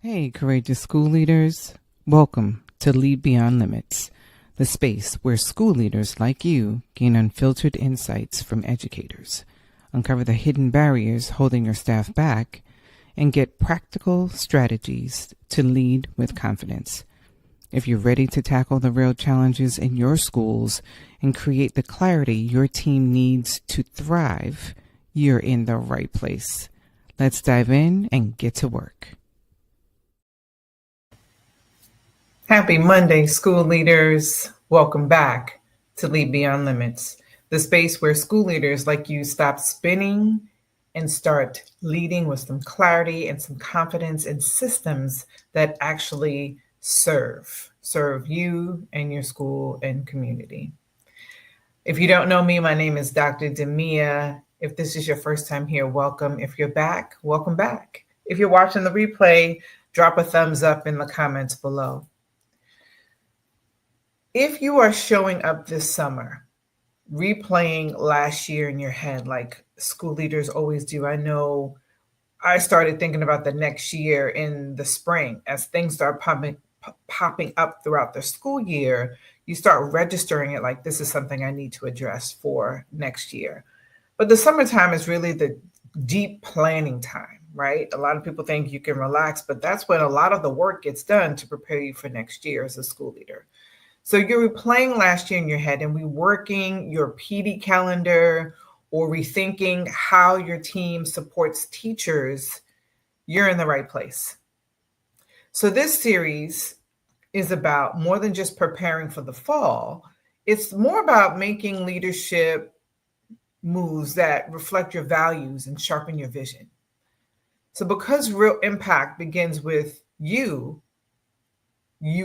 Hey, courageous school leaders. Welcome to Lead Beyond Limits, the space where school leaders like you gain unfiltered insights from educators, uncover the hidden barriers holding your staff back, and get practical strategies to lead with confidence. If you're ready to tackle the real challenges in your schools and create the clarity your team needs to thrive, you're in the right place. Let's dive in and get to work. Happy Monday, school leaders. Welcome back to Lead Beyond Limits, the space where school leaders like you stop spinning and start leading with some clarity and some confidence in systems that actually serve you and your school and community. If you don't know me, my name is Dr. Demia. If this is your first time here, welcome. If you're back, welcome back. If you're watching the replay, drop a thumbs up in the comments below. If you are showing up this summer, replaying last year in your head, like school leaders always do, I know I started thinking about the next year in the spring as things start popping up throughout the school year. You start registering it like this is something I need to address for next year. But the summertime is really the deep planning time, right? A lot of people think you can relax, but that's when a lot of the work gets done to prepare you for next year as a school leader. So you're replaying last year in your head and reworking your PD calendar or rethinking how your team supports teachers, you're in the right place. So this series is about more than just preparing for the fall. It's more about making leadership moves that reflect your values and sharpen your vision. So because real impact begins with you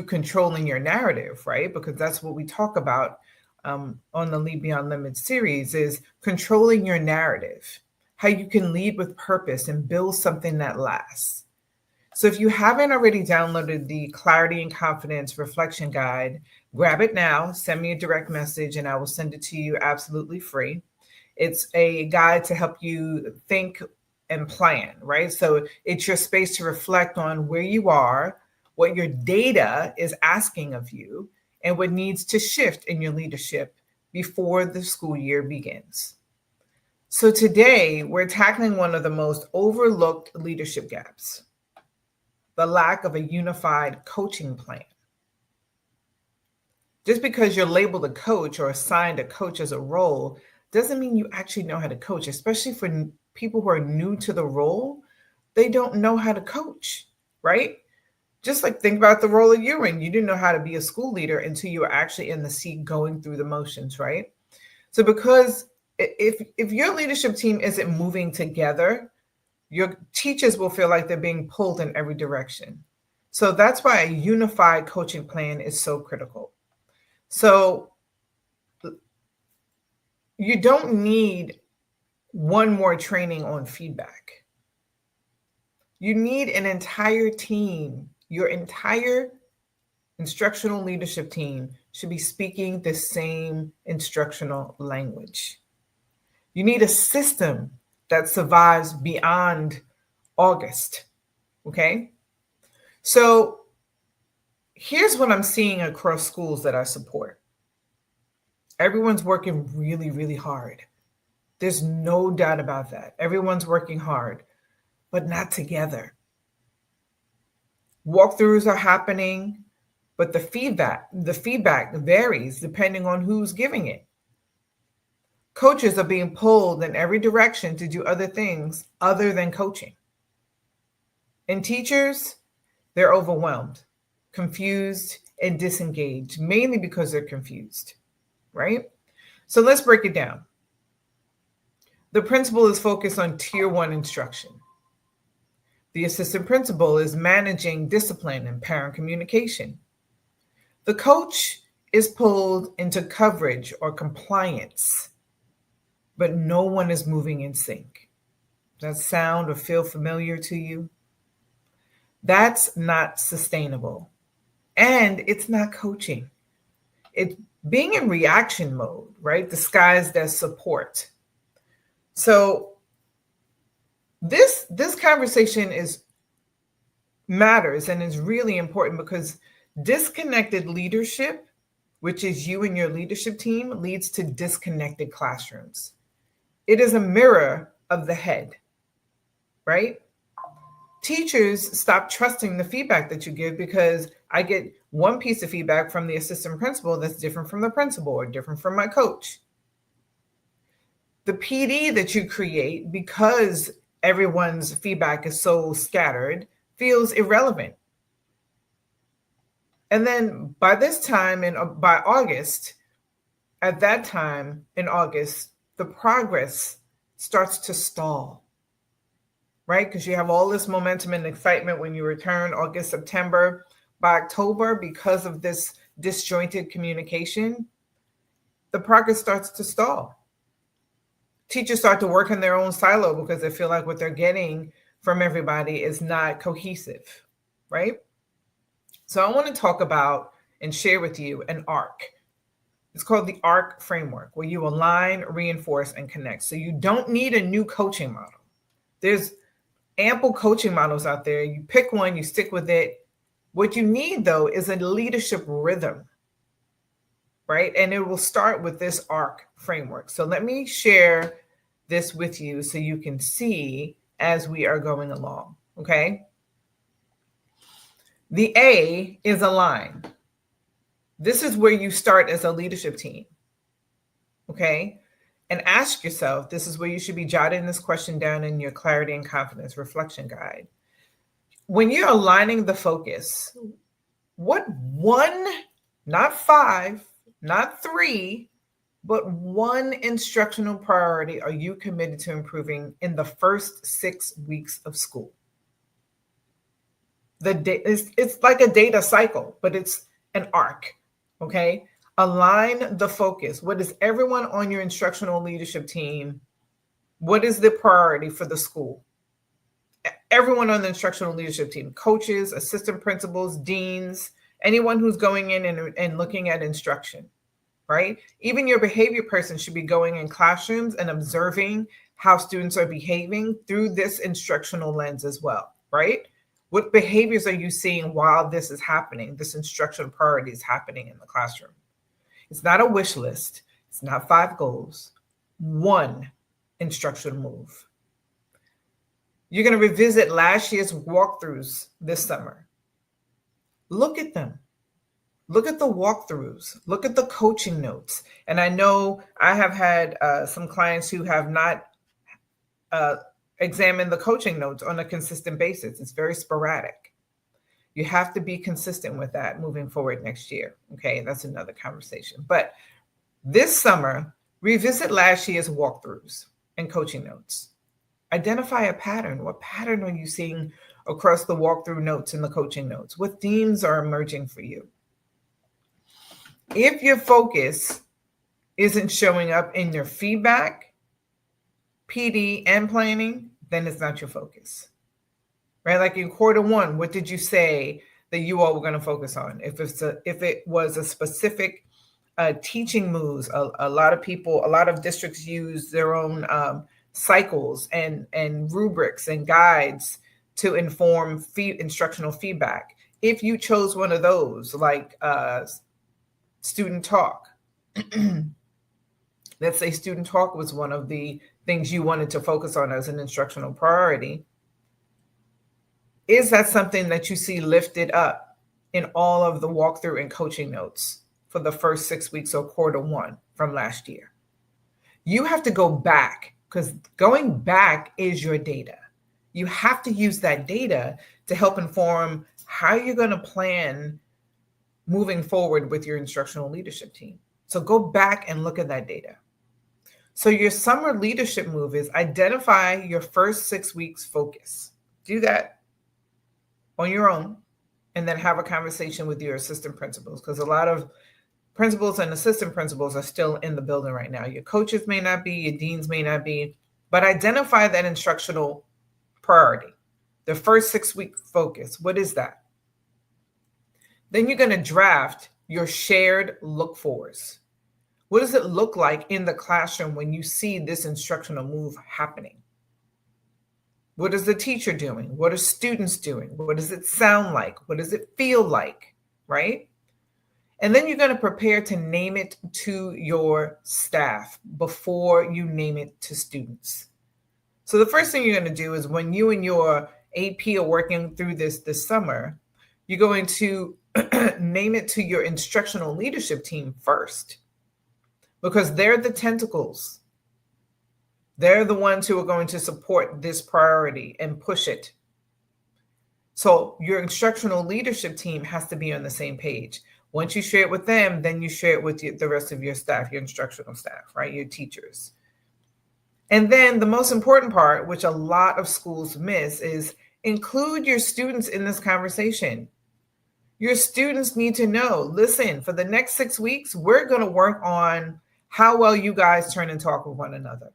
controlling your narrative, right? Because that's what we talk about on the Lead Beyond Limits series is controlling your narrative, how you can lead with purpose and build something that lasts. So if you haven't already downloaded the Clarity and Confidence Reflection Guide, grab it now, send me a direct message, and I will send it to you absolutely free. It's a guide to help you think and plan, right? So it's your space to reflect on where you are, what your data is asking of you, and what needs to shift in your leadership before the school year begins. So today, we're tackling one of the most overlooked leadership gaps, the lack of a unified coaching plan. Just because you're labeled a coach or assigned a coach as a role doesn't mean you actually know how to coach, especially for people who are new to the role. They don't know how to coach, right? Just like think about the role that you're in. You didn't know how to be a school leader until you were actually in the seat going through the motions, right? So because if your leadership team isn't moving together, your teachers will feel like they're being pulled in every direction. So that's why a unified coaching plan is so critical. So you don't need one more training on feedback. You need an entire team. Your entire instructional leadership team should be speaking the same instructional language. You need a system that survives beyond August, okay? So here's what I'm seeing across schools that I support. Everyone's working really, really hard. There's no doubt about that. Everyone's working hard, but not together. Walkthroughs are happening, but the feedback varies depending on who's giving it. Coaches are being pulled in every direction to do other things other than coaching. And teachers, they're overwhelmed, confused, and disengaged, mainly because they're confused, right? So let's break it down. The principal is focused on tier 1 instruction. The assistant principal is managing discipline and parent communication. The coach is pulled into coverage or compliance, but no one is moving in sync. Does that sound or feel familiar to you? That's not sustainable. And it's not coaching. It's being in reaction mode, right? Disguised as support. So this conversation is matters and is really important because disconnected leadership, which is you and your leadership team, leads to disconnected classrooms. It is a mirror of the head, right? Teachers stop trusting the feedback that you give because I get one piece of feedback from the assistant principal that's different from the principal or different from my coach. The PD that you create, because everyone's feedback is so scattered, feels irrelevant. And then by this time, by August, at that time in August, the progress starts to stall, right? Because you have all this momentum and excitement when you return August, September. By October, because of this disjointed communication, the progress starts to stall. Teachers start to work in their own silo because they feel like what they're getting from everybody is not cohesive, right? So I want to talk about and share with you an ARC. It's called the ARC framework, where you align, reinforce, and connect. So you don't need a new coaching model. There's ample coaching models out there. You pick one, you stick with it. What you need, though, is a leadership rhythm, right? And it will start with this ARC framework. So let me share this with you so you can see as we are going along, okay? The A is align. This is where you start as a leadership team, okay? And ask yourself, this is where you should be jotting this question down in your clarity and confidence reflection guide. When you're aligning the focus, what one, not five, not three, but one instructional priority are you committed to improving in the first 6 weeks of school? It's like a data cycle, but it's an arc, okay? Align the focus. What is everyone on your instructional leadership team? What is the priority for the school? Everyone on the instructional leadership team, coaches, assistant principals, deans, anyone who's going in and looking at instruction, right? Even your behavior person should be going in classrooms and observing how students are behaving through this instructional lens as well, right? What behaviors are you seeing while this is happening? This instructional priority is happening in the classroom. It's not a wish list. It's not 5 goals. One instructional move. You're going to revisit last year's walkthroughs this summer. Look at them. Look at the walkthroughs. Look at the coaching notes. And I know I have had some clients who have not examined the coaching notes on a consistent basis. It's very sporadic. You have to be consistent with that moving forward next year. Okay, that's another conversation. But this summer, revisit last year's walkthroughs and coaching notes. Identify a pattern. What pattern are you seeing across the walkthrough notes and the coaching notes? What themes are emerging for you? If your focus isn't showing up in your feedback, PD, and planning, then it's not your focus, right? Like in quarter 1, what did you say that you all were going to focus on? If it was a specific teaching moves, a lot of districts use their own cycles and rubrics and guides to inform instructional feedback. If you chose one of those, like student talk, let's say student talk was one of the things you wanted to focus on as an instructional priority, is that something that you see lifted up in all of the walkthrough and coaching notes for the first 6 weeks or quarter 1 from last year? You have to go back, because going back is your data. You have to use that data to help inform how you're going to plan moving forward with your instructional leadership team. So go back and look at that data. So your summer leadership move is identify your first 6 weeks focus. Do that on your own, and then have a conversation with your assistant principals, because a lot of principals and assistant principals are still in the building right now. Your coaches may not be, your deans may not be, but identify that instructional priority, the first 6 week focus. What is that? Then you're going to draft your shared look fors. What does it look like in the classroom when you see this instructional move happening? What is the teacher doing? What are students doing? What does it sound like? What does it feel like? Right? And then you're going to prepare to name it to your staff before you name it to students. So the first thing you're going to do is when you and your AP are working through this summer, you're going to name it to your instructional leadership team first, because they're the tentacles. They're the ones who are going to support this priority and push it. So your instructional leadership team has to be on the same page. Once you share it with them, then you share it with the rest of your staff, your instructional staff, right? Your teachers. And then the most important part, which a lot of schools miss, is include your students in this conversation. Your students need to know, listen, for the next 6 weeks, we're going to work on how well you guys turn and talk with one another.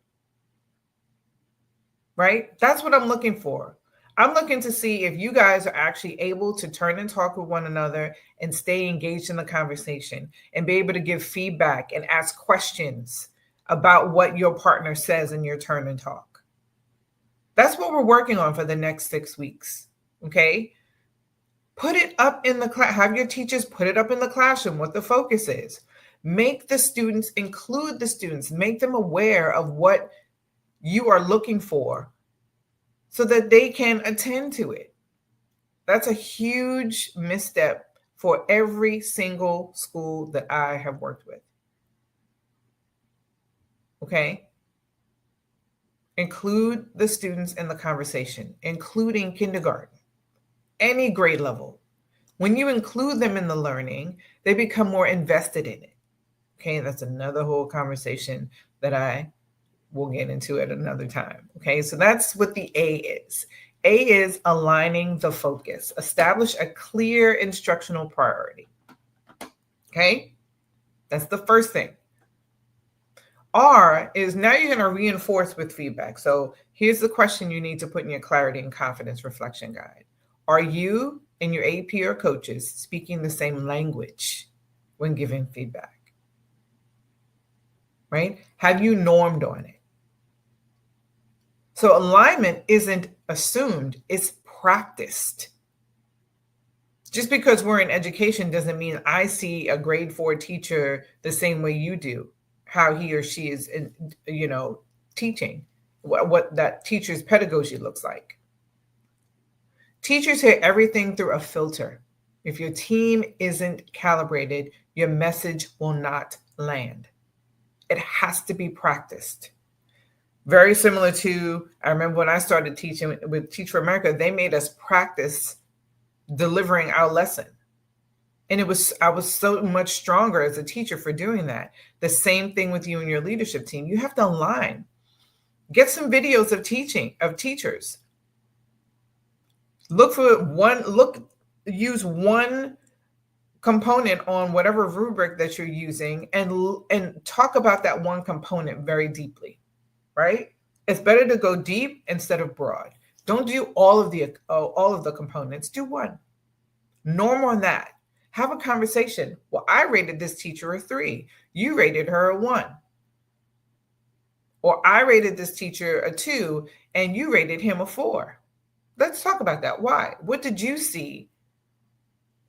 Right? That's what I'm looking for. I'm looking to see if you guys are actually able to turn and talk with one another and stay engaged in the conversation and be able to give feedback and ask questions about what your partner says in your turn and talk. That's what we're working on for the next 6 weeks. Okay? Put it up in the class. Have your teachers put it up in the classroom, what the focus is. Make the students, include the students, make them aware of what you are looking for so that they can attend to it. That's a huge misstep for every single school that I have worked with. Okay? Include the students in the conversation, including kindergarten, any grade level. When you include them in the learning, they become more invested in it. Okay, that's another whole conversation that I will get into at another time. Okay, so that's what the A is. A is aligning the focus. Establish a clear instructional priority. Okay, that's the first thing. R is now you're going to reinforce with feedback. So here's the question you need to put in your clarity and confidence reflection guide. Are you and your AP or coaches speaking the same language when giving feedback? Right? Have you normed on it? So alignment isn't assumed, it's practiced. Just because we're in education doesn't mean I see a grade 4 teacher the same way you do, how he or she is, teaching, what that teacher's pedagogy looks like. Teachers hear everything through a filter. If your team isn't calibrated, your message will not land. It has to be practiced. Very similar to, I remember when I started teaching with Teach for America, they made us practice delivering our lesson. And I was so much stronger as a teacher for doing that. The same thing with you and your leadership team. You have to align. Get some videos of teachers. Use one component on whatever rubric that you're using and talk about that one component very deeply. Right? It's better to go deep instead of broad. Don't do all of the components. Do one. Norm on that. Have a conversation. Well, I rated this teacher a 3. You rated her a 1. Or I rated this teacher a 2 and you rated him a 4. Let's talk about that. Why? What did you see?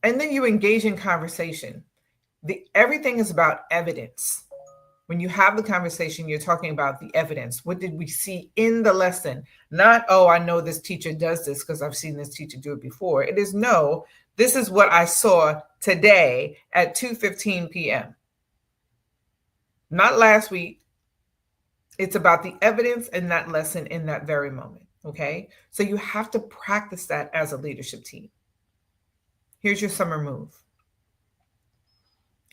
And then you engage in conversation. Everything is about evidence. When you have the conversation, you're talking about the evidence. What did we see in the lesson? Not, oh, I know this teacher does this because I've seen this teacher do it before. It is, no, this is what I saw today at 2:15 p.m. Not last week. It's about the evidence in that lesson in that very moment. Okay? So you have to practice that as a leadership team. Here's your summer move.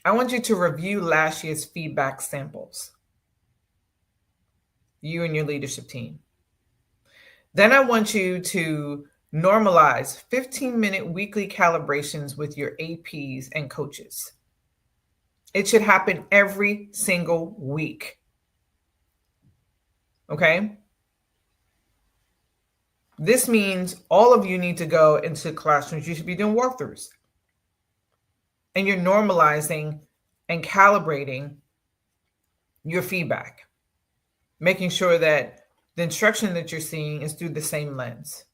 I want you to review last year's feedback samples, you and your leadership team. Then I want you to normalize 15-minute weekly calibrations with your APs and coaches. It should happen every single week. Okay? This means all of you need to go into classrooms. You should be doing walkthroughs. And you're normalizing and calibrating your feedback, making sure that the instruction that you're seeing is through the same lens.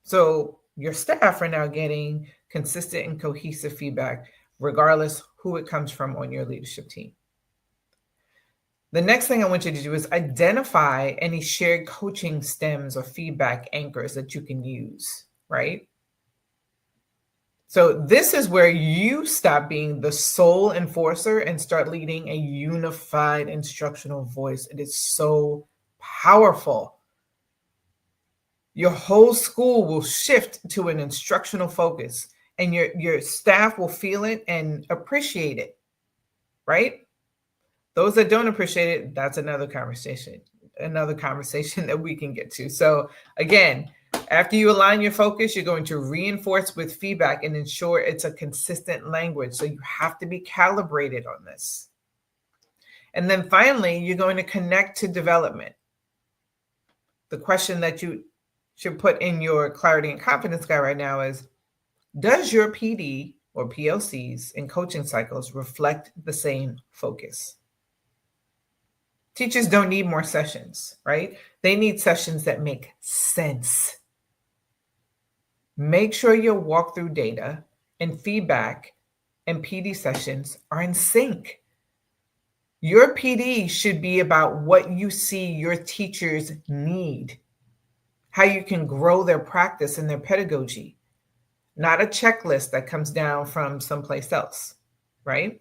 So your staff are now getting consistent and cohesive feedback, regardless who it comes from on your leadership team. The next thing I want you to do is identify any shared coaching stems or feedback anchors that you can use, right? So this is where you stop being the sole enforcer and start leading a unified instructional voice. It is so powerful. Your whole school will shift to an instructional focus, and your staff will feel it and appreciate it, right? Those that don't appreciate it, that's another conversation that we can get to. So again, after you align your focus, you're going to reinforce with feedback and ensure it's a consistent language. So you have to be calibrated on this. And then finally, you're going to connect to development. The question that you should put in your clarity and confidence guide right now is, does your PD or PLCs and coaching cycles reflect the same focus? Teachers don't need more sessions, right? They need sessions that make sense. Make sure your walkthrough data and feedback and PD sessions are in sync. Your PD should be about what you see your teachers need, how you can grow their practice and their pedagogy, not a checklist that comes down from someplace else, right?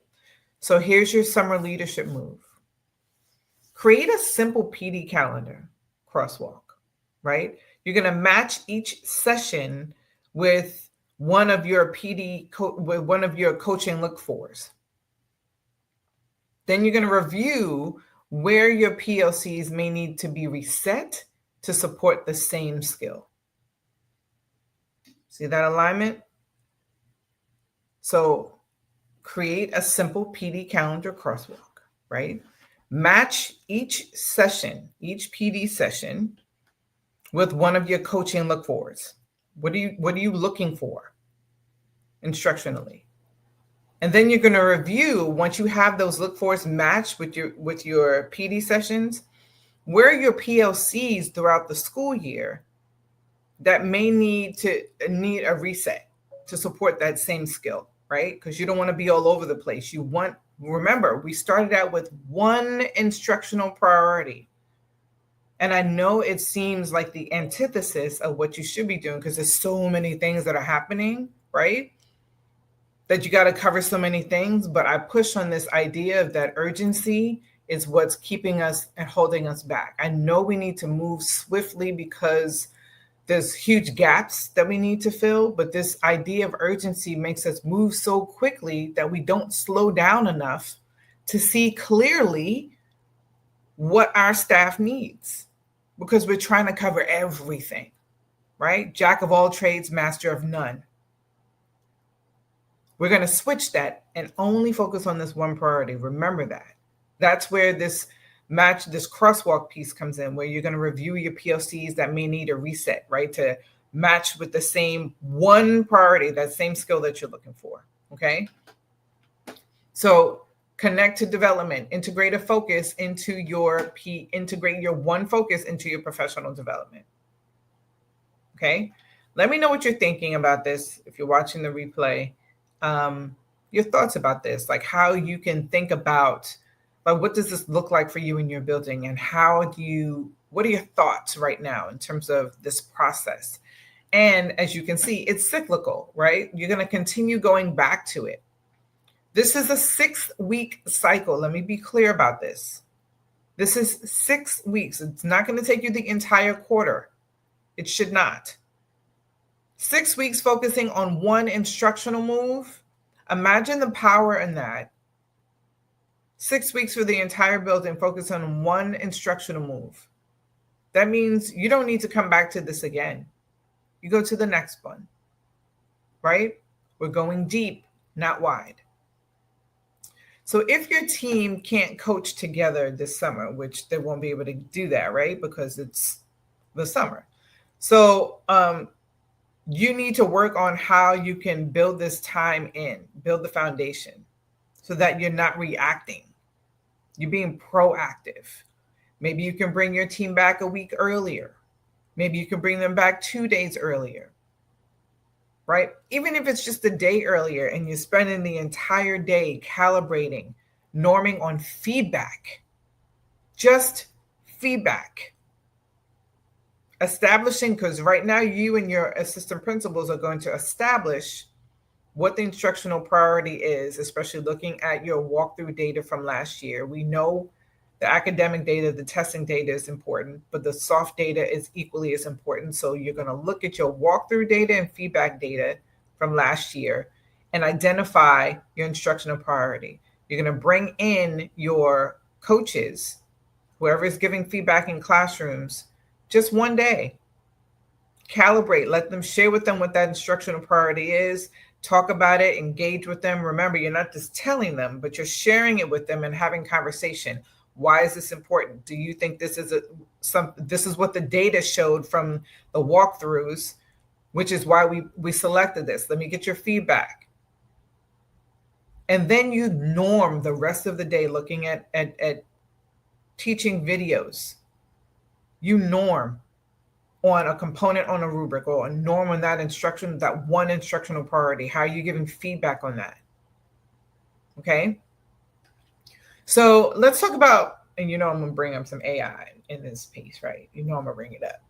So here's your summer leadership move. Create a simple PD calendar crosswalk, right? You're going to match each session with one of your coaching look-fors. Then you're going to review where your PLCs may need to be reset to support the same skill. See that alignment? So create a simple PD calendar crosswalk, right? Match each PD session with one of your coaching look-fors. What are you looking for instructionally? And then you're going to review, once you have those look-fors matched with your PD sessions, where are your PLCs throughout the school year that may need a reset to support that same skill, right? Because you don't want to be all over the place. Remember, we started out with one instructional priority. And I know it seems like the antithesis of what you should be doing because there's so many things that are happening, right? That you got to cover so many things. But I push on this idea of that urgency is what's keeping us and holding us back. I know we need to move swiftly because there's huge gaps that we need to fill, but this idea of urgency makes us move so quickly that we don't slow down enough to see clearly what our staff needs because we're trying to cover everything, right? Jack of all trades, master of none. We're going to switch that and only focus on this one priority. Remember that. That's where this crosswalk piece comes in, where you're going to review your PLCs that may need a reset, right? To match with the same one priority, that same skill that you're looking for, okay? So connect to development, integrate your one focus into your professional development, okay? Let me know what you're thinking about this. If you're watching the replay, your thoughts about this, like how you can think about, like, what does this look like for you in your building, and what are your thoughts right now in terms of this process? And as you can see, it's cyclical, right? You're going to continue going back to it. This is a 6-week cycle. Let me be clear about this. This is 6 weeks. It's not going to take you the entire quarter. It should not. 6 weeks focusing on one instructional move. Imagine the power in that. 6 weeks for the entire building, focus on one instructional move. That means you don't need to come back to this again. You go to the next one, right? We're going deep, not wide. So if your team can't coach together this summer, which they won't be able to do that, right? Because it's the summer. So you need to work on how you can build this time in, build the foundation so that you're not reacting. You're being proactive. Maybe you can bring your team back a week earlier. Maybe you can bring them back 2 days earlier, right? Even if it's just a day earlier and you're spending the entire day calibrating, norming on feedback, just feedback. Establishing, because right now you and your assistant principals are going to establish what the instructional priority is, especially looking at your walkthrough data from last year. We know the academic data, the testing data is important, but the soft data is equally as important. So you're going to look at your walkthrough data and feedback data from last year and identify your instructional priority. You're going to bring in your coaches, whoever is giving feedback in classrooms, just one day. Calibrate, let them share with them what that instructional priority is, talk about it, engage with them. Remember, you're not just telling them, but you're sharing it with them and having conversation. Why is this important? Do you think this is this is what the data showed from the walkthroughs, which is why we selected this? Let me get your feedback. And then you norm the rest of the day looking at teaching videos. You norm on a component on a rubric or a norm on that instruction, that one instructional priority. How are you giving feedback on that? Okay. So let's talk about, and I'm going to bring up some AI in this piece, right? I'm going to bring it up.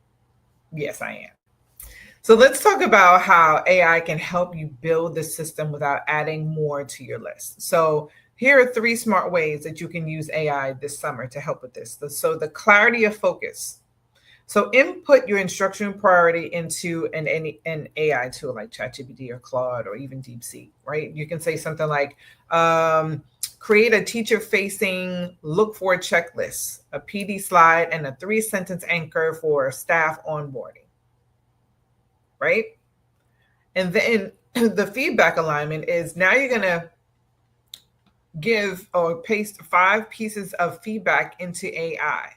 Yes, I am. So let's talk about how AI can help you build the system without adding more to your list. So here are 3 smart ways that you can use AI this summer to help with this. So the clarity of focus. So input your instructional priority into an AI tool like ChatGPT or Claude or even DeepSeek, right? You can say something like, create a teacher-facing look for checklist, a PD slide, and a 3-sentence anchor for staff onboarding, right? And then the feedback alignment is now you're going to give or paste 5 pieces of feedback into AI.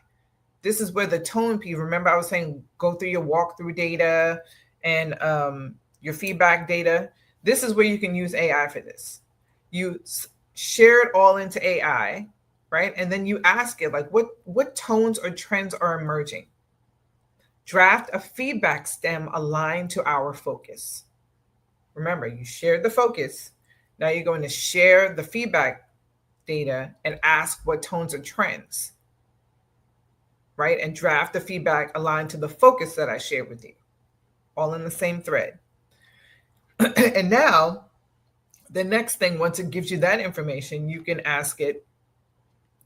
This is where the tone piece, remember I was saying go through your walkthrough data and your feedback data. This is where you can use AI for this. You share it all into AI, right? And then you ask it like, what tones or trends are emerging? Draft a feedback stem aligned to our focus. Remember, you shared the focus. Now you're going to share the feedback data and ask what tones or trends, right? And draft the feedback aligned to the focus that I shared with you, all in the same thread. And now, the next thing, once it gives you that information, you can ask it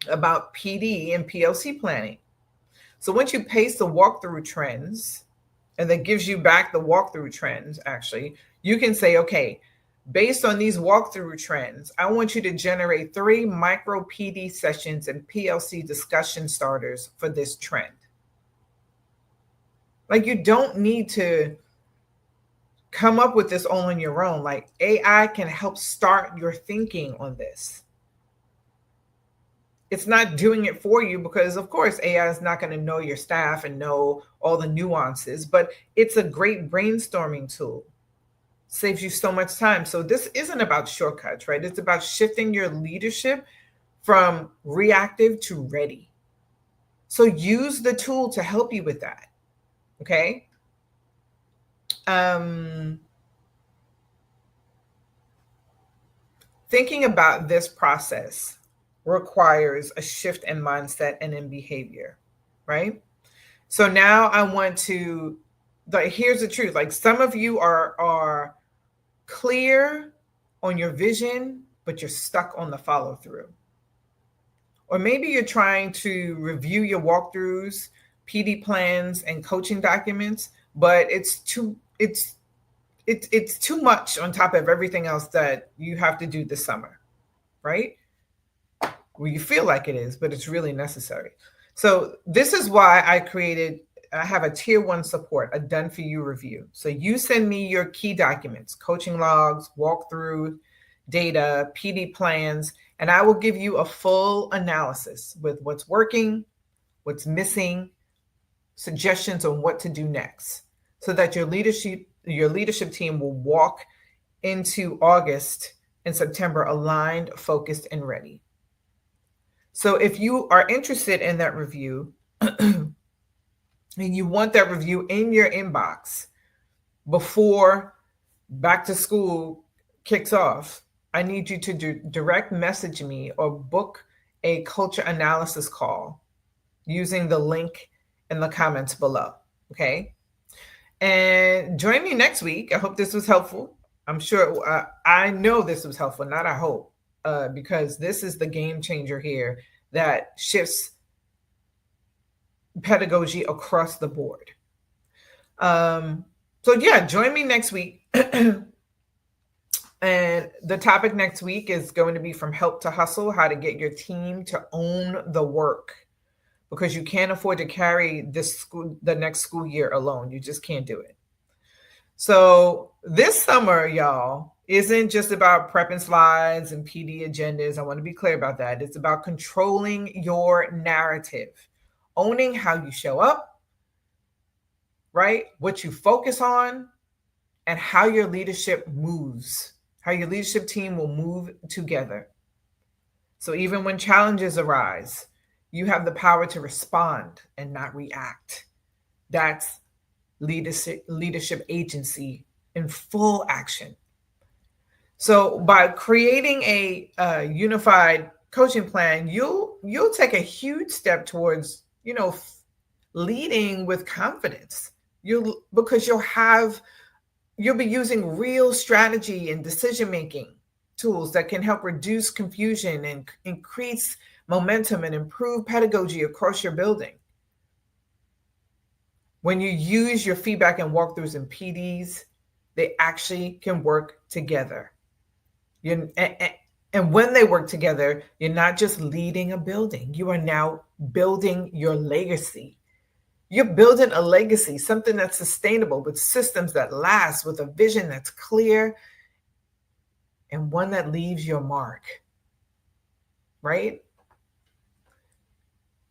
about PD and PLC planning. So once you paste the walkthrough trends, and that gives you back the walkthrough trends, actually, you can say, okay, based on these walkthrough trends, I want you to generate 3 micro PD sessions and PLC discussion starters for this trend. Like, you don't need to come up with this all on your own. Like, AI can help start your thinking on this. It's not doing it for you because, of course, AI is not going to know your staff and know all the nuances, but it's a great brainstorming tool. Saves you so much time. So this isn't about shortcuts, right? It's about shifting your leadership from reactive to ready. So use the tool to help you with that. Okay. Thinking about this process requires a shift in mindset and in behavior, right? So now I want to, like, here's the truth. Like, some of you are clear on your vision, but you're stuck on the follow through. Or maybe you're trying to review your walkthroughs, PD plans, and coaching documents, but it's too much on top of everything else that you have to do this summer, right? Well, you feel like it is, but it's really necessary. So this is why I have a tier 1 support, a done for you review. So you send me your key documents, coaching logs, walkthrough data, PD plans, and I will give you a full analysis with what's working, what's missing, suggestions on what to do next, so that your leadership team will walk into August and September aligned, focused, and ready. So if you are interested in that review, and you want that review in your inbox before back to school kicks off, I need you to direct message me or book a culture analysis call using the link in the comments below. Okay. And join me next week. I hope this was helpful. I'm sure, I know this was helpful, not I hope, because this is the game changer here that shifts pedagogy across the board. So yeah, join me next week. And the topic next week is going to be from help to hustle, how to get your team to own the work, because you can't afford to carry the next school year alone. You just can't do it. So this summer, y'all, isn't just about prepping slides and PD agendas. I want to be clear about that. It's about controlling your narrative, owning how you show up, right? What you focus on, and how your leadership moves, how your leadership team will move together. So even when challenges arise, you have the power to respond and not react. That's leadership agency in full action. So by creating a unified coaching plan, you'll take a huge step towards, leading with confidence. Because you'll be using real strategy and decision-making tools that can help reduce confusion and increase momentum and improve pedagogy across your building. When you use your feedback and walkthroughs and PDs, they actually can work together. And when they work together, you're not just leading a building, you are now building your legacy. You're building a legacy, something that's sustainable, with systems that last, with a vision that's clear, and one that leaves your mark, right?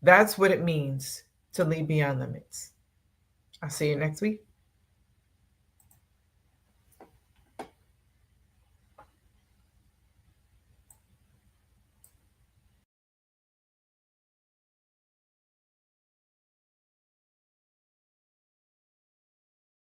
That's what it means to lead beyond limits. I'll see you next week.